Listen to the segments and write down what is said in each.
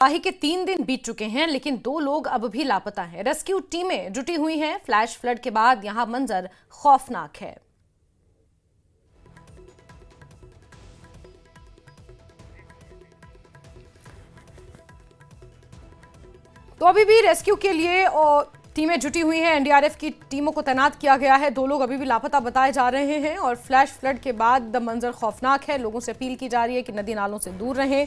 तबाही के 3 दिन बीत चुके हैं, लेकिन 2 लोग अब भी लापता हैं। रेस्क्यू टीमें जुटी हुई हैं। फ्लैश फ्लड के बाद यहां मंजर खौफनाक है। तो अभी भी रेस्क्यू के लिए टीमें जुटी हुई हैं। एनडीआरएफ की टीमों को तैनात किया गया है। 2 लोग अभी भी लापता बताए जा रहे हैं और फ्लैश फ्लड के बाद मंजर खौफनाक है। लोगों से अपील की जा रही है कि नदी नालों से दूर रहें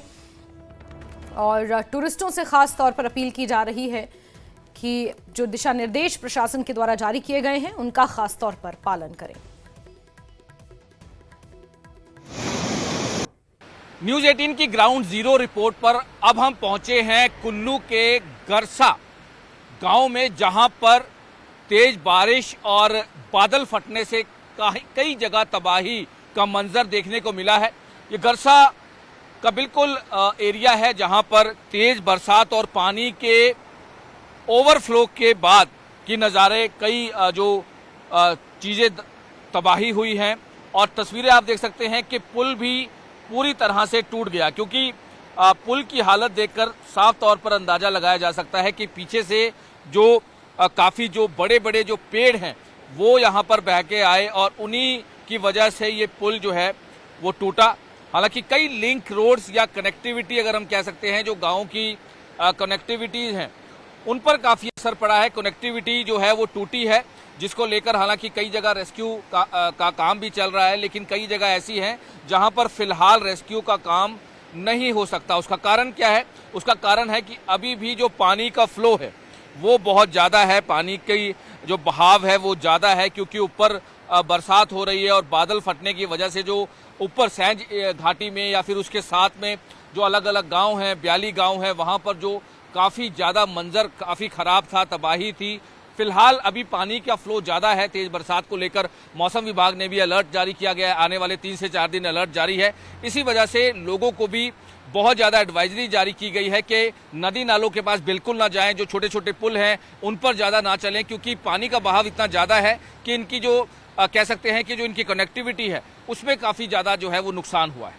और टूरिस्टों से खास तौर पर अपील की जा रही है कि जो दिशा निर्देश प्रशासन के द्वारा जारी किए गए हैं उनका खास तौर पर पालन करें। न्यूज 18 की ग्राउंड जीरो रिपोर्ट पर अब हम पहुंचे हैं कुल्लू के गरसा गांव में, जहां पर तेज बारिश और बादल फटने से कई जगह तबाही का मंजर देखने को मिला है। ये गरसा का बिल्कुल एरिया है जहां पर तेज बरसात और पानी के ओवरफ्लो के बाद की नज़ारे कई जो चीज़ें तबाही हुई हैं। और तस्वीरें आप देख सकते हैं कि पुल भी पूरी तरह से टूट गया, क्योंकि पुल की हालत देखकर साफ तौर पर अंदाज़ा लगाया जा सकता है कि पीछे से जो काफ़ी जो बड़े बड़े जो पेड़ हैं वो यहाँ पर बह के आए और उन्हीं की वजह से ये पुल जो है वो टूटा। हालांकि कई लिंक रोड्स या कनेक्टिविटी अगर हम कह सकते हैं, जो गाँव की कनेक्टिविटीज़ हैं उन पर काफ़ी असर पड़ा है। कनेक्टिविटी जो है वो टूटी है, जिसको लेकर हालांकि कई जगह रेस्क्यू का काम भी चल रहा है, लेकिन कई जगह ऐसी हैं जहां पर फिलहाल रेस्क्यू का काम नहीं हो सकता। उसका कारण क्या है? उसका कारण है कि अभी भी जो पानी का फ्लो है वो बहुत ज़्यादा है। पानी की जो बहाव है वो ज़्यादा है, क्योंकि ऊपर बरसात हो रही है और बादल फटने की वजह से जो ऊपर सैंज घाटी में या फिर उसके साथ में जो अलग अलग गाँव हैं, 42 गाँव हैं, वहाँ पर जो काफ़ी ज़्यादा मंजर काफ़ी ख़राब था, तबाही थी। फिलहाल अभी पानी का फ्लो ज़्यादा है। तेज़ बरसात को लेकर मौसम विभाग ने भी अलर्ट जारी किया गया है। आने वाले 3 से 4 दिन अलर्ट जारी है। इसी वजह से लोगों को भी बहुत ज़्यादा एडवाइजरी जारी की गई है कि नदी नालों के पास बिल्कुल ना जाएं। जो छोटे छोटे पुल हैं उन पर ज़्यादा ना चलें, क्योंकि पानी का बहाव इतना ज़्यादा है कि इनकी जो कह सकते हैं कि जो इनकी कनेक्टिविटी है उसमें काफ़ी ज़्यादा जो है वो नुकसान हुआ है।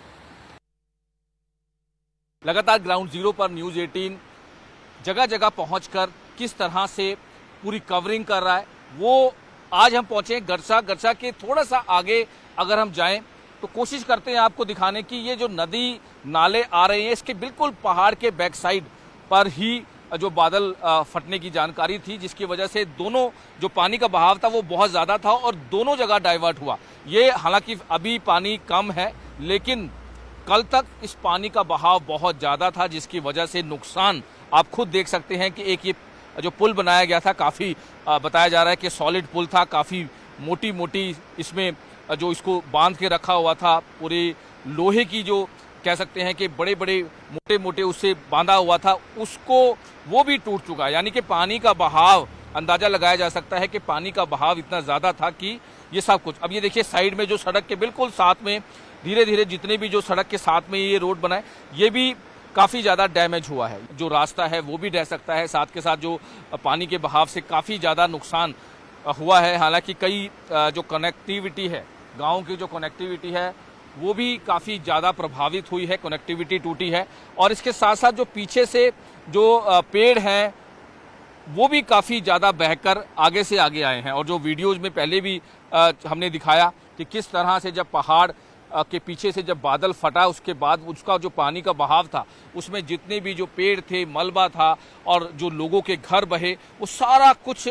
लगातार ग्राउंड जीरो पर न्यूज़ 18 जगह जगह पहुंचकर किस तरह से पूरी कवरिंग कर रहा है, वो आज हम पहुंचे गरसा के थोड़ा सा आगे अगर हम जाएं तो कोशिश करते हैं आपको दिखाने की। ये जो नदी नाले आ रहे हैं इसके बिल्कुल पहाड़ के बैक साइड पर ही जो बादल फटने की जानकारी थी, जिसकी वजह से दोनों जो पानी का बहाव था वो बहुत ज़्यादा था और दोनों जगह डाइवर्ट हुआ। ये हालांकि अभी पानी कम है, लेकिन कल तक इस पानी का बहाव बहुत ज़्यादा था, जिसकी वजह से नुकसान आप खुद देख सकते हैं कि एक ये जो पुल बनाया गया था काफ़ी बताया जा रहा है कि सॉलिड पुल था, काफ़ी मोटी मोटी इसमें जो इसको बांध के रखा हुआ था, पूरे लोहे की जो कह सकते हैं कि बड़े बड़े मोटे मोटे उससे बांधा हुआ था, उसको वो भी टूट चुका है। यानी कि पानी का बहाव अंदाज़ा लगाया जा सकता है कि पानी का बहाव इतना ज़्यादा था कि ये सब कुछ। अब ये देखिए साइड में जो सड़क के बिल्कुल साथ में धीरे धीरे जितने भी जो सड़क के साथ में ये रोड बना है ये भी काफ़ी ज़्यादा डैमेज हुआ है। जो रास्ता है वो भी ढह सकता है, साथ के साथ जो पानी के बहाव से काफ़ी ज़्यादा नुकसान हुआ है। हालांकि कई जो कनेक्टिविटी है, गाँव की जो कनेक्टिविटी है वो भी काफ़ी ज़्यादा प्रभावित हुई है, कनेक्टिविटी टूटी है। और इसके साथ साथ जो पीछे से जो पेड़ हैं वो भी काफ़ी ज़्यादा बहकर आगे से आगे आए हैं। और जो वीडियोज़ में पहले भी हमने दिखाया कि किस तरह से जब पहाड़ के पीछे से जब बादल फटा उसके बाद उसका जो पानी का बहाव था उसमें जितने भी जो पेड़ थे, मलबा था और जो लोगों के घर बहे, वो सारा कुछ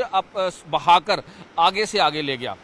बहाकर आगे से आगे ले गया।